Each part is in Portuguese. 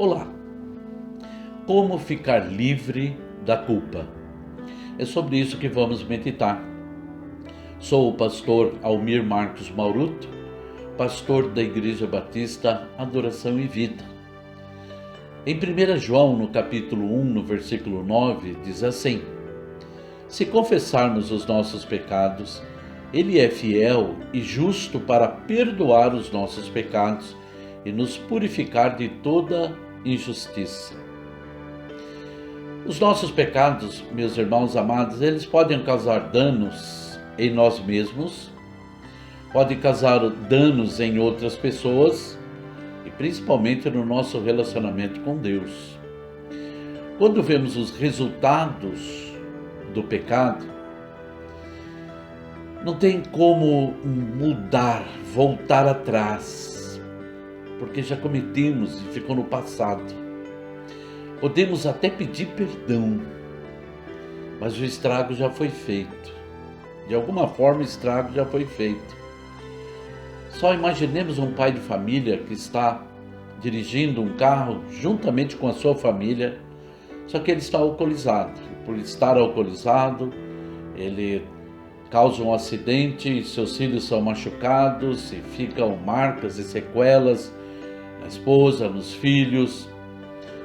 Olá! Como ficar livre da culpa? É sobre isso que vamos meditar. Sou o pastor Almir Marcos Mauruto, pastor da Igreja Batista Adoração e Vida. Em 1 João, no capítulo 1, no versículo 9, diz assim: se confessarmos os nossos pecados, Ele é fiel e justo para perdoar os nossos pecados e nos purificar de toda injustiça. Os nossos pecados, meus irmãos amados, eles podem causar danos em nós mesmos, podem causar danos em outras pessoas e principalmente no nosso relacionamento com Deus. Quando vemos os resultados do pecado, não tem como mudar, voltar atrás, porque já cometemos e ficou no passado. Podemos até pedir perdão, mas o estrago já foi feito. De alguma forma o estrago já foi feito. Só imaginemos um pai de família que está dirigindo um carro juntamente com a sua família, só que ele está alcoolizado. Por estar alcoolizado, ele causa um acidente, seus filhos são machucados e ficam marcas e sequelas na esposa, nos filhos.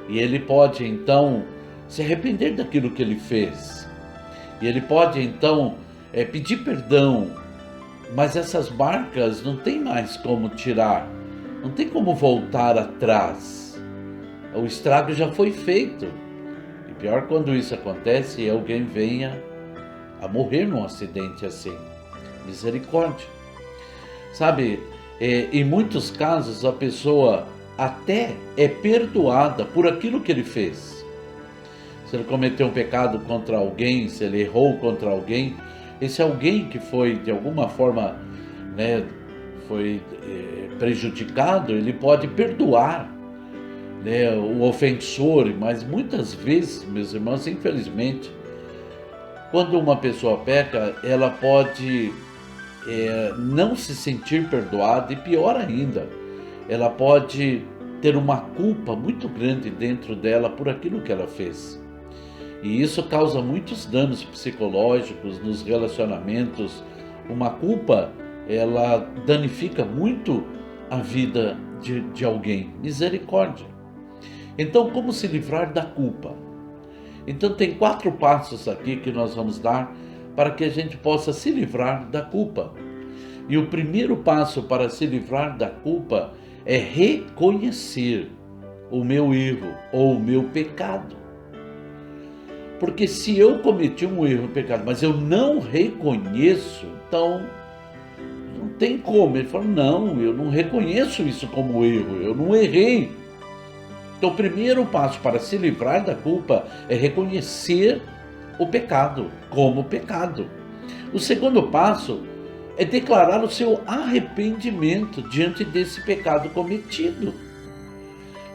E ele pode então se arrepender daquilo que ele fez. E ele pode então pedir perdão, mas essas marcas não tem mais como tirar, não tem como voltar atrás. O estrago já foi feito. E pior quando isso acontece e alguém venha a morrer num acidente assim. Misericórdia. Sabe, em muitos casos a pessoa até é perdoada por aquilo que ele fez. Se ele cometeu um pecado contra alguém, se ele errou contra alguém, esse alguém que foi de alguma forma, foi prejudicado, ele pode perdoar, o ofensor, mas muitas vezes, meus irmãos, infelizmente, quando uma pessoa peca, ela pode não se sentir perdoada e pior ainda, ela pode ter uma culpa muito grande dentro dela por aquilo que ela fez. E isso causa muitos danos psicológicos nos relacionamentos. Uma culpa, ela danifica muito a vida de alguém. Misericórdia. Então, como se livrar da culpa? Então tem 4 passos aqui que nós vamos dar para que a gente possa se livrar da culpa. E o primeiro passo para se livrar da culpa é reconhecer o meu erro ou o meu pecado. Porque se eu cometi um erro, um pecado, mas eu não reconheço, então não tem como. Ele fala, não, eu não reconheço isso como erro, eu não errei. Então o primeiro passo para se livrar da culpa é reconhecer o pecado como pecado. O segundo passo é declarar o seu arrependimento diante desse pecado cometido.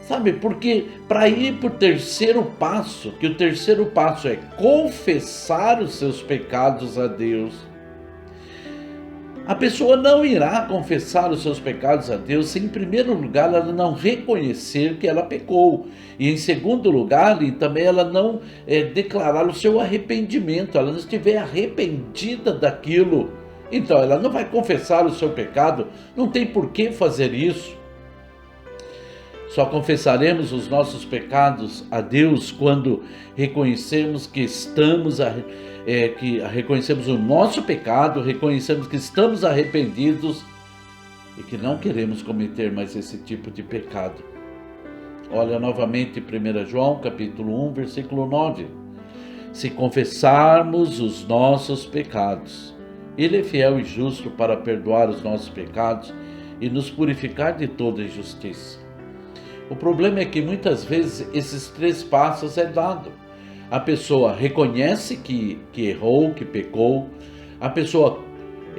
Sabe, porque para ir para o terceiro passo, que o terceiro passo é confessar os seus pecados a Deus, a pessoa não irá confessar os seus pecados a Deus se, em primeiro lugar, ela não reconhecer que ela pecou. E, em segundo lugar, também ela não declarar o seu arrependimento, ela não estiver arrependida daquilo. Então, ela não vai confessar o seu pecado, não tem por que fazer isso. Só confessaremos os nossos pecados a Deus quando reconhecermos que reconhecemos o nosso pecado, reconhecemos que estamos arrependidos e que não queremos cometer mais esse tipo de pecado. Olha novamente 1 João, capítulo 1, versículo 9. Se confessarmos os nossos pecados, Ele é fiel e justo para perdoar os nossos pecados e nos purificar de toda injustiça. O problema é que muitas vezes esses 3 passos é dado. A pessoa reconhece que errou, que pecou. A pessoa,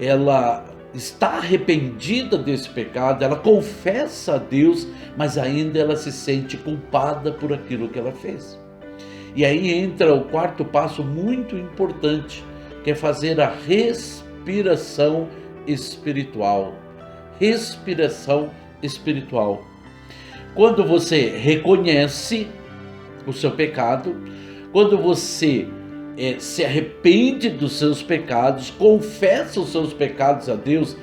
ela está arrependida desse pecado, ela confessa a Deus, mas ainda ela se sente culpada por aquilo que ela fez. E aí entra o 4º passo muito importante, que é fazer a respiração espiritual. Respiração espiritual. quando você reconhece o seu pecado, quando você se arrepende dos seus pecados, confessa os seus pecados a Deus,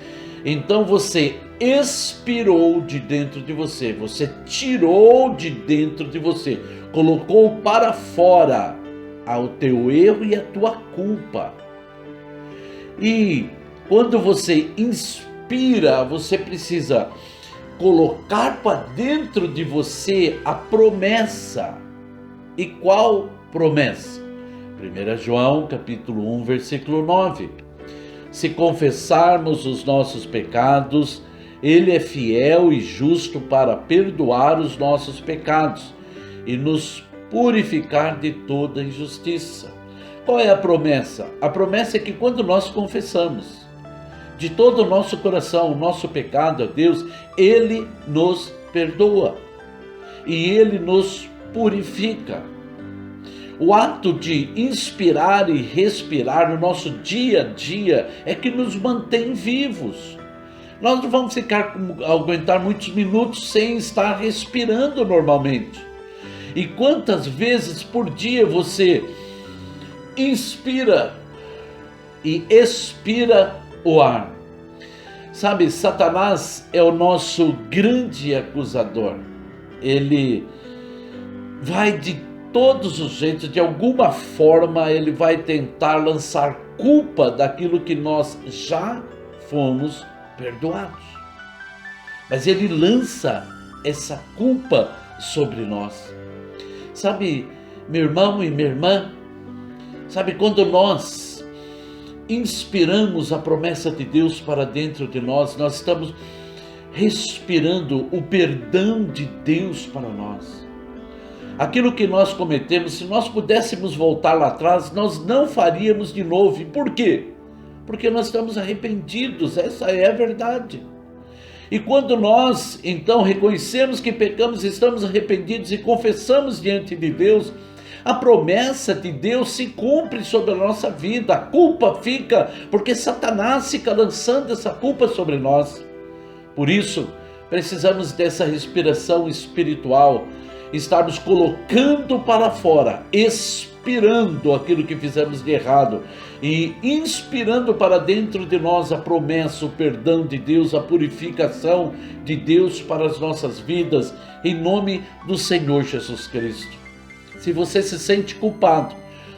então você expirou de dentro de você, você tirou de dentro de você, colocou para fora o teu erro e a tua culpa. E quando você inspira, você precisa colocar para dentro de você a promessa. E qual promessa? 1 João capítulo 1, versículo 9. Se confessarmos os nossos pecados, Ele é fiel e justo para perdoar os nossos pecados e nos purificar de toda injustiça. Qual é a promessa? A promessa é que quando nós confessamos de todo o nosso coração o nosso pecado a Deus, Ele nos perdoa e Ele nos purifica. O ato de inspirar e respirar no nosso dia a dia é que nos mantém vivos. Nós não vamos aguentar muitos minutos sem estar respirando normalmente. E quantas vezes por dia você inspira e expira o ar? Sabe, Satanás é o nosso grande acusador. Ele vai de todos os jeitos, de alguma forma, ele vai tentar lançar culpa daquilo que nós já fomos perdoados. Mas ele lança essa culpa sobre nós. Sabe, meu irmão e minha irmã, sabe, quando nós inspiramos a promessa de Deus para dentro de nós, nós estamos respirando o perdão de Deus para nós. Aquilo que nós cometemos, se nós pudéssemos voltar lá atrás, nós não faríamos de novo. E por quê? Porque nós estamos arrependidos, essa é a verdade. E quando nós, então, reconhecemos que pecamos, estamos arrependidos e confessamos diante de Deus, a promessa de Deus se cumpre sobre a nossa vida. A culpa fica, porque Satanás fica lançando essa culpa sobre nós. Por isso, precisamos dessa respiração espiritual, estarmos colocando para fora, expirando aquilo que fizemos de errado e inspirando para dentro de nós a promessa, o perdão de Deus, a purificação de Deus para as nossas vidas, em nome do Senhor Jesus Cristo. Se você se sente culpado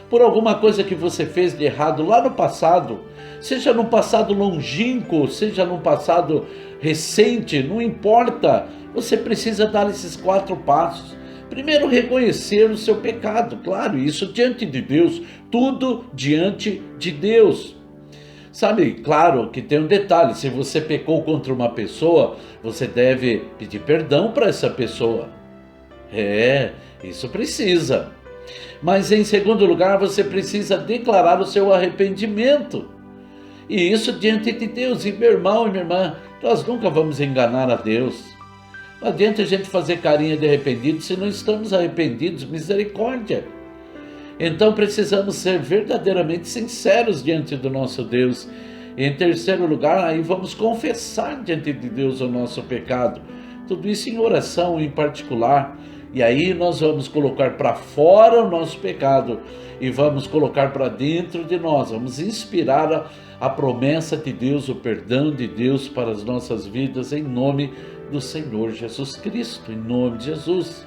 por alguma coisa que você fez de errado lá no passado, seja no passado longínquo, seja no passado recente, não importa, você precisa dar esses 4 passos. Primeiro, reconhecer o seu pecado, claro, isso diante de Deus, tudo diante de Deus. Sabe, claro que tem um detalhe, se você pecou contra uma pessoa, você deve pedir perdão para essa pessoa. Isso precisa. Mas em segundo lugar, você precisa declarar o seu arrependimento. E isso diante de Deus. E meu irmão e minha irmã, nós nunca vamos enganar a Deus. Não adianta a gente fazer carinha de arrependido se não estamos arrependidos, misericórdia. Então precisamos ser verdadeiramente sinceros diante do nosso Deus. Em terceiro lugar, aí vamos confessar diante de Deus o nosso pecado. Tudo isso em oração em particular. E aí nós vamos colocar para fora o nosso pecado e vamos colocar para dentro de nós. Vamos inspirar a promessa de Deus, o perdão de Deus para as nossas vidas em nome do Senhor Jesus Cristo, em nome de Jesus.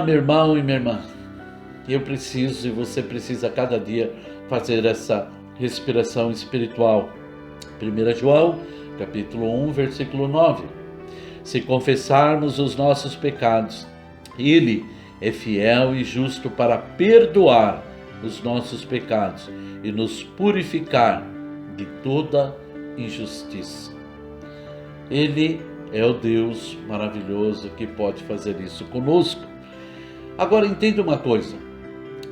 Meu irmão e minha irmã, eu preciso e você precisa a cada dia fazer essa respiração espiritual. 1 João, capítulo 1, versículo 9. Se confessarmos os nossos pecados, Ele é fiel e justo para perdoar os nossos pecados e nos purificar de toda injustiça. Ele é o Deus maravilhoso que pode fazer isso conosco. Agora entenda uma coisa: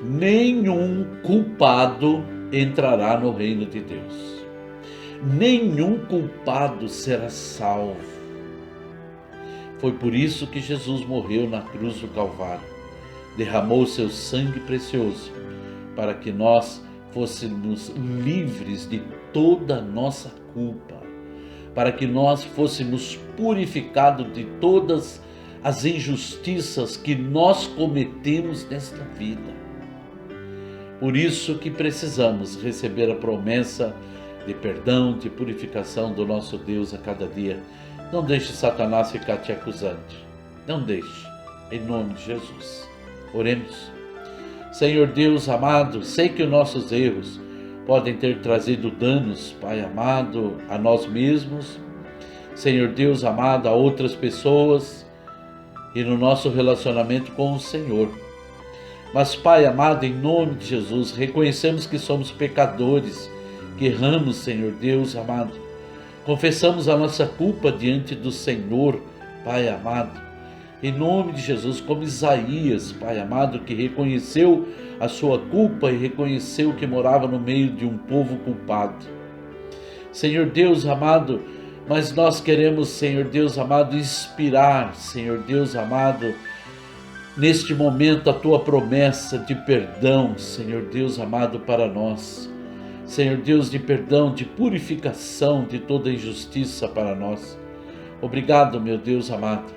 nenhum culpado entrará no reino de Deus. Nenhum culpado será salvo. Foi por isso que Jesus morreu na cruz do Calvário, derramou seu sangue precioso, para que nós fôssemos livres de toda a nossa culpa, para que nós fôssemos purificados de todas as injustiças que nós cometemos nesta vida. Por isso que precisamos receber a promessa de perdão, de purificação do nosso Deus a cada dia. Não deixe Satanás ficar te acusando. Não deixe, em nome de Jesus. Oremos. Senhor Deus amado, sei que os nossos erros podem ter trazido danos, Pai amado, a nós mesmos, Senhor Deus amado, a outras pessoas e no nosso relacionamento com o Senhor. Mas, Pai amado, em nome de Jesus, reconhecemos que somos pecadores, que erramos, Senhor Deus amado. Confessamos a nossa culpa diante do Senhor, Pai amado. Em nome de Jesus, como Isaías, Pai amado, que reconheceu a sua culpa e reconheceu que morava no meio de um povo culpado. Senhor Deus amado, mas nós queremos, Senhor Deus amado, inspirar, Senhor Deus amado, neste momento a Tua promessa de perdão, Senhor Deus amado, para nós. Senhor Deus, de perdão, de purificação de toda injustiça para nós. Obrigado, meu Deus amado,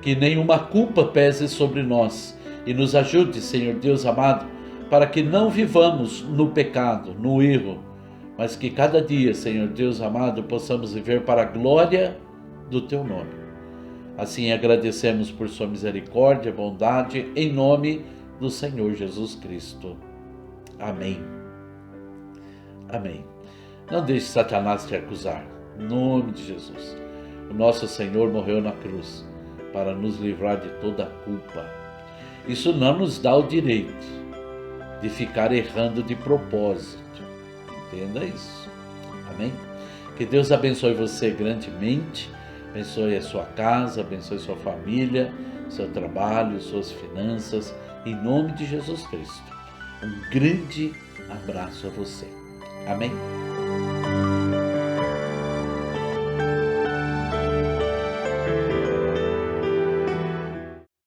que nenhuma culpa pese sobre nós e nos ajude, Senhor Deus amado, para que não vivamos no pecado, no erro, mas que cada dia, Senhor Deus amado, possamos viver para a glória do Teu nome. Assim agradecemos por Sua misericórdia, bondade, em nome do Senhor Jesus Cristo. Amém. Amém. Não deixe Satanás te acusar, em nome de Jesus. O nosso Senhor morreu na cruz para nos livrar de toda a culpa. Isso não nos dá o direito de ficar errando de propósito. Entenda isso. Amém? Que Deus abençoe você grandemente, abençoe a sua casa, abençoe sua família, seu trabalho, suas finanças, em nome de Jesus Cristo. Um grande abraço a você. Amém?